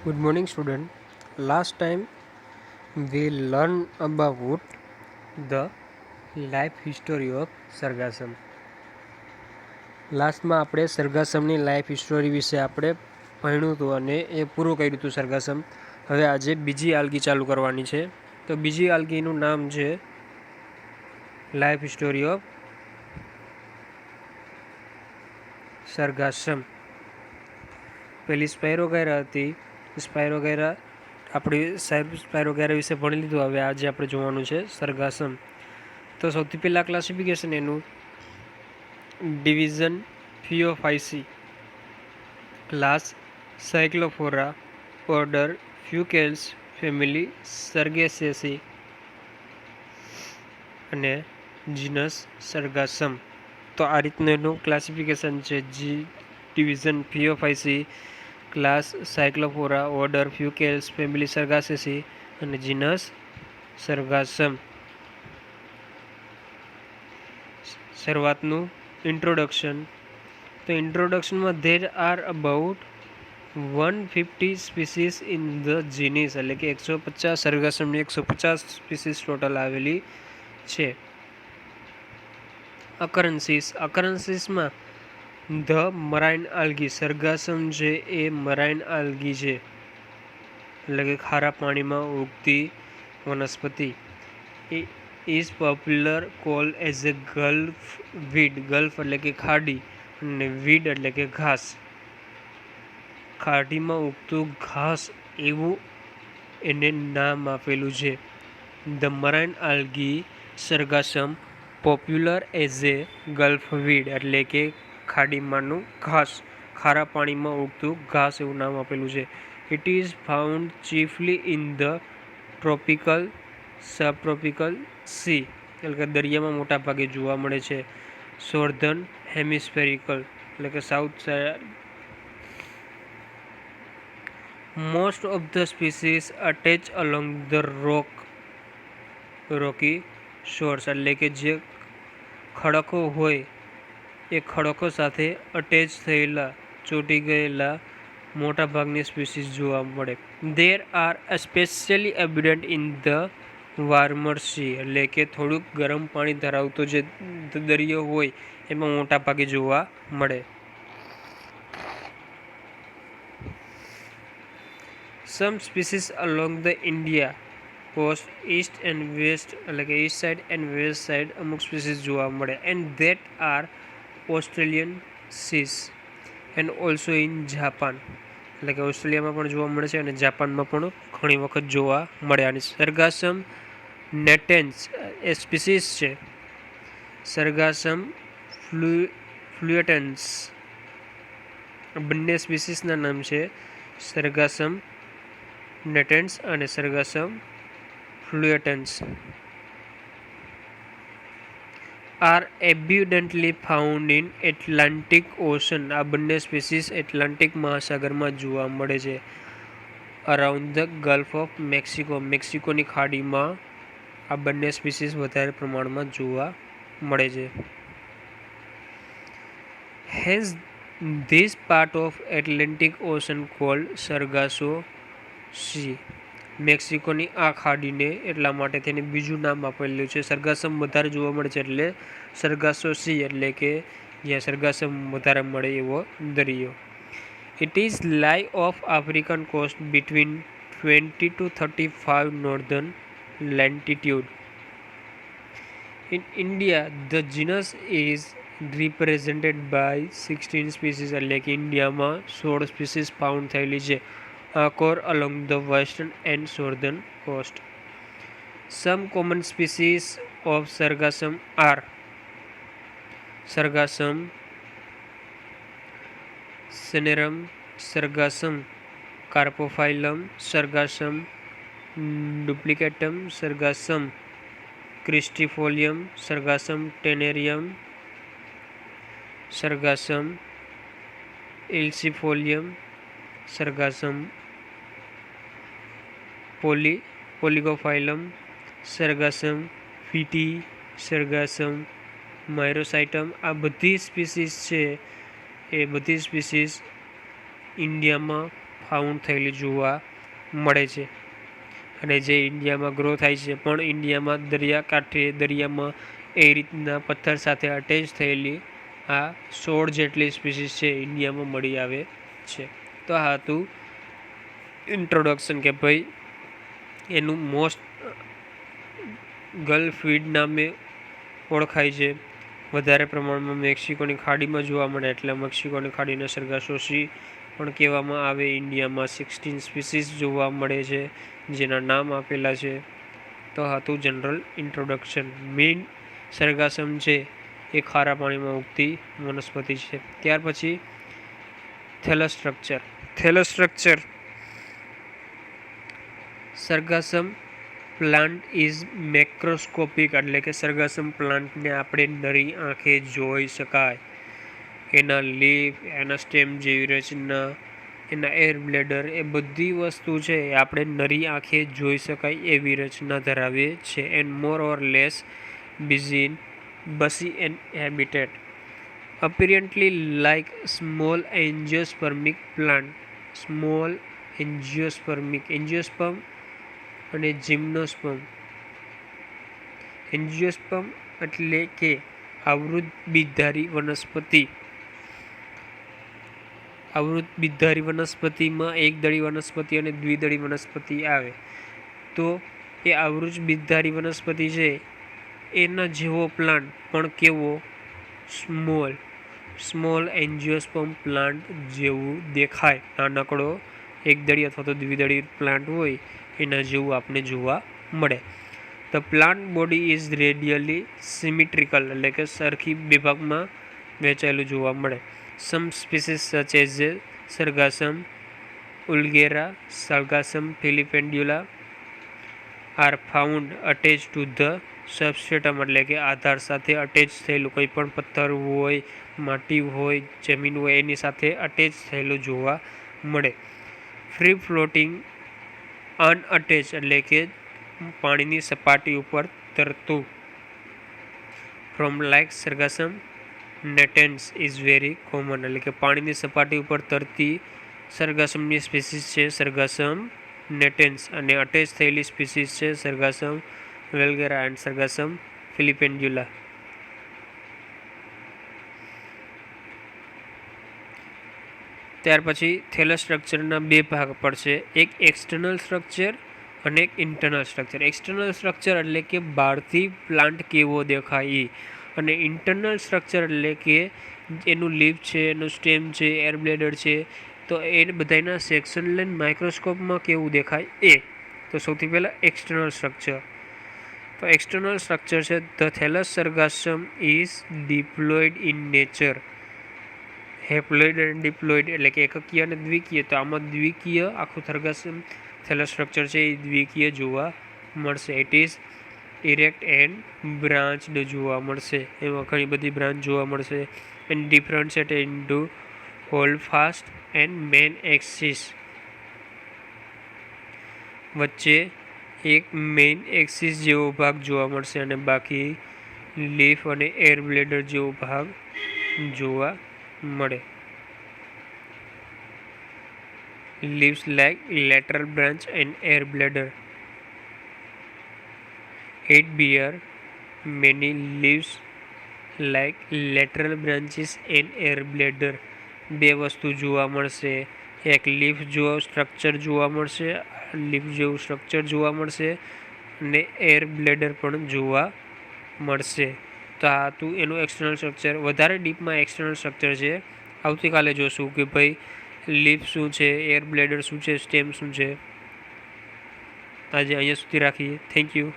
Good morning, student. Last time we learned about the life history of સરગાસમ. લાસ્ટમાં આપણે સરગાસમની life history વિશે આપણે ભણ્યું હતું અને એ પૂરું કર્યું હતું સરગાસમ. હવે આજે બીજી આલ્ગી ચાલુ કરવાની છે. તો બીજી આલ્ગીનું નામ છે લાઈફ હિસ્ટોરી ઓફ સરગાસમ. પેલી સ્પાયરોગાયરા હતી. સ્પાયરોગાયરા આપણે સ્પાયરોગાયરા વિશે ભણી લીધું. હવે આજે આપણે જોવાનું છે સરગાસમ. તો સૌથી પહેલાં ક્લાસિફિકેશન એનું division Phaeophyceae, class Cyclosporeae, order Fucales, family Sargassaceae અને જીનસ સરગાસમ. તો આ રીતનું એનું ક્લાસિફિકેશન છે. Division Phaeophyceae, class Cyclosporeae, order Fucales, family Sargassaceae અને જીનસ સરગાસમ. શરૂઆતનું ઇન્ટ્રોડક્શન. તો ઇન્ટ્રોડક્શનમાં there are about 150 species in the genus, એટલે કે 150 સરગાસમની 150 સ્પીસીસ ટોટલ આવેલી છે. અકરન્સીસમાં ધ મરાઇન આલ્ગી, સરગાસમ છે એ મરાઇન આલ્ગી છે, એટલે કે ખારા પાણીમાં ઉગતી વનસ્પતિ. Is popular call as a gulf weed, gulf એટલે કે ખાડી અને વીડ એટલે કે ઘાસ, ખાડીમાં ઉગતું ઘાસ એવું એને નામ આપેલું છે. The marine algae Sargassum popular as a gulf weed, એટલે કે ખાડીમાંનું ઘાસ, ખારા પાણીમાં ઉગતું ઘાસ એવું નામ આપેલું છે. It is found chiefly in the tropical, subtropical sea, એટલે કે દરિયામાં મોટા ભાગે જોવા મળે છે. સોર્ધન હેમિસ્ફેરિકલ, એટલે કે south side. Most of the species attach along the Rocky shores, એટલે કે જે ખડકો હોય એ ખડકો સાથે અટેચ થયેલા, ચોંટી ગયેલા મોટા ભાગની સ્પીસીસ જોવા મળે. There are especially abundant in the warmer sea, એટલે કે થોડુંક ગરમ પાણી ધરાવતો જે દરિયો હોય એમાં મોટા ભાગે જોવા મળે. Some species along the India coast east and west, એટલે કે east side and west side અમુક સ્પીસીસ જોવા મળે. And that are Australian seas and also in Japan, એટલે કે ઓસ્ટ્રેલિયામાં પણ જોવા મળે છે અને જાપાનમાં પણ ઘણી વખત જોવા મળે. અને સરગાસમ નેટેન્સ એ સ્પીસીસ છે. સરગાસમ ફ્લુએટન્સ, બંને સ્પીસીસના નામ છે સરગાસમ નેટેન્સ અને Sargassum fluitans. Are abundantly found in Atlantic ocean, આ બંને સ્પીસીસ એટલાન્ટિક મહાસાગરમાં જોવા મળે છે. Around the gulf of Mexico, મેક્સિકોની ખાડીમાં આ બંને સ્પીસીસ વધારે પ્રમાણમાં જોવા મળે છે. Has this part of Atlantic ocean called Sargasso sea, મેક્સિકોની આ ખાડીને એટલા માટે તેને બીજું નામ આપેલું છે. સરગાસમ વધારે જોવા મળે છે એટલે સરગાસો સી, એટલે કે જ્યાં સરગાસમ વધારે મળે એવો દરિયો. ઇટ ઇઝ લાઈ of African cost between 20 to 35 northern latitude. In India, the genus is represented by 16 species, એટલે કે ઇન્ડિયામાં 16 સ્પીસીસ ફાઉન્ડ થયેલી છે. Occur along the western and southern coast. Some common species of Sargassum are Sargassum cinerum, Sargassum carpophyllum, Sargassum duplicatum, Sargassum cristifolium, Sargassum tenerium, Sargassum ilcifolium, Sargassum polygophilum, Sargassum viti, Sargassum myrositum. આ બધી species છે એ બધી species ઇન્ડિયામાં found થયેલી જોવા મળે છે અને જે ઇન્ડિયામાં ગ્રો થાય છે, પણ ઇન્ડિયામાં દરિયાકાંઠે દરિયામાં એ રીતના પથ્થર સાથે અટેચ થયેલી આ 16 જેટલી સ્પીસીસ છે ઇન્ડિયામાં મળી આવે છે. તો આ હતું ઇન્ટ્રોડક્શન કે ભાઈ એનું મોસ્ટ ગલ્ફ વીડ નામે ઓળખાય છે. વધારે પ્રમાણમાં મેક્સિકોની ખાડીમાં જોવા મળે એટલે મેક્સિકોની ખાડીના સરગાસો સી પણ કહેવામાં આવે. ઇન્ડિયામાં 16 સ્પીસીસ જોવા મળે છે જેના નામ આપેલા છે. તો હતું જનરલ ઇન્ટ્રોડક્શન. મેઇન સરગાસમ છે એ ખારા પાણીમાં ઉગતી વનસ્પતિ છે. ત્યાર પછી થેલસ સ્ટ્રક્ચર. સરગાસમ પ્લાન્ટ ઇઝ મેક્રોસ્કોપિક એટલે કે સરગાસમ પ્લાન્ટને આપણે નરી આંખે જોઈ શકાય. એના લીફ, એના સ્ટેમ જેવી રચના, એના એર બ્લેડર, એ બધી વસ્તુ છે એ આપણે નરી આંખે જોઈ શકાય એવી રચના ધરાવે છે. And more or less bushy and habitat. Apparently like small angiospermic plant. Angiosperm અને જિમ્નોસ્પર્મ. એન્જિયોસ્પર્મ એટલે કે આવૃત બીજધારી વનસ્પતિ. આવૃત બીજધારી વનસ્પતિમાં એકદળી વનસ્પતિ અને દ્વિદળી વનસ્પતિ આવે. તો એ આવૃત બીજધારી વનસ્પતિ છે એના જેવો પ્લાન્ટ પણ કેવો? સ્મોલ એન્જિયોસ્પર્મ પ્લાન્ટ જેવું દેખાય. નાનકડો એકદળી અથવા તો દ્વિદળી પ્લાન્ટ હોય એના જેવું આપણે જોવા મળે. The plant body is radially symmetrical એટલે કે સરખી બે ભાગમાં વહેંચાયેલું જોવા મળે. Some species such as Sargassum vulgare, Sargassum filipendula are found attach to the substratum એટલે કે આધાર સાથે અટેચ થયેલું, કોઈ પણ પથ્થર હોય, માટી હોય, જમીન હોય એની સાથે અટેચ થયેલું જોવા મળે. ફ્રી ફ્લોટિંગ અનઅટેચ એટલે કે પાણીની સપાટી ઉપર તરતું. From like Sargassum natans is very common એટલે કે પાણીની સપાટી ઉપર તરતી સરગાસમની સ્પીસીસ છે સરગાસમ નેટેન્સ અને અટેચ થયેલી સ્પીસીસ છે સરગાસમ વેલ્ગેરા એન્ડ સરગાસમ ફિલિપેન્ડ્યુલા. ત્યાર પછી થેલસ સ્ટ્રક્ચરના બે ભાગ પડશે, એક એક્સટર્નલ સ્ટ્રક્ચર અને એક ઇન્ટરનલ સ્ટ્રક્ચર. એક્સટર્નલ સ્ટ્રક્ચર એટલે કે બહારથી પ્લાન્ટ કેવો દેખાય એ, અને ઇન્ટરનલ સ્ટ્રક્ચર એટલે કે એનું લીફ છે, એનું સ્ટેમ છે, એર બ્લેડર છે, તો એ બધાના સેક્શન લઈને માઇક્રોસ્કોપમાં કેવું દેખાય એ. તો સૌથી પહેલાં એક્સટર્નલ સ્ટ્રક્ચર. તો એક્સટર્નલ સ્ટ્રક્ચર છે the thallus Sargassum is diploid in nature. Haploid અને ડિપ્લોઇડ એટલે કે એકકીય અને દ્વિકીય. તો આમાં દ્વિકીય આખું સરગાસમ થેલસ સ્ટ્રક્ચર છે એ દ્વિકીય જોવા મળશે. It is erect and branched જોવા મળશે. એમાં ઘણી બધી બ્રાન્ચ જોવા મળશે. And differentiated into holdfast and main axis. વચ્ચે એક મેઇન એક્સિસ જેવો ભાગ જોવા મળશે અને બાકી લીફ અને એર બ્લેડર જેવો ભાગ જોવા મળે. Leaves like lateral branch and air bladder. It bear many leaves like lateral branches and air bladder. બે વસ્તુ જોવા મળશે, એક લીફ જેવું સ્ટ્રક્ચર જોવા મળશે અને એર બ્લેડર પણ જોવા મળશે. તો આ હતું એનું એક્સટર્નલ સ્ટ્રક્ચર. વધારે ડીપમાં એક્સટર્નલ સ્ટ્રક્ચર છે આવતીકાલે જોશું કે ભાઈ લીફ શું છે, એર બ્લેડર શું છે, સ્ટેમ શું છે. આજે અહીંયા સુધી રાખીએ. Thank you.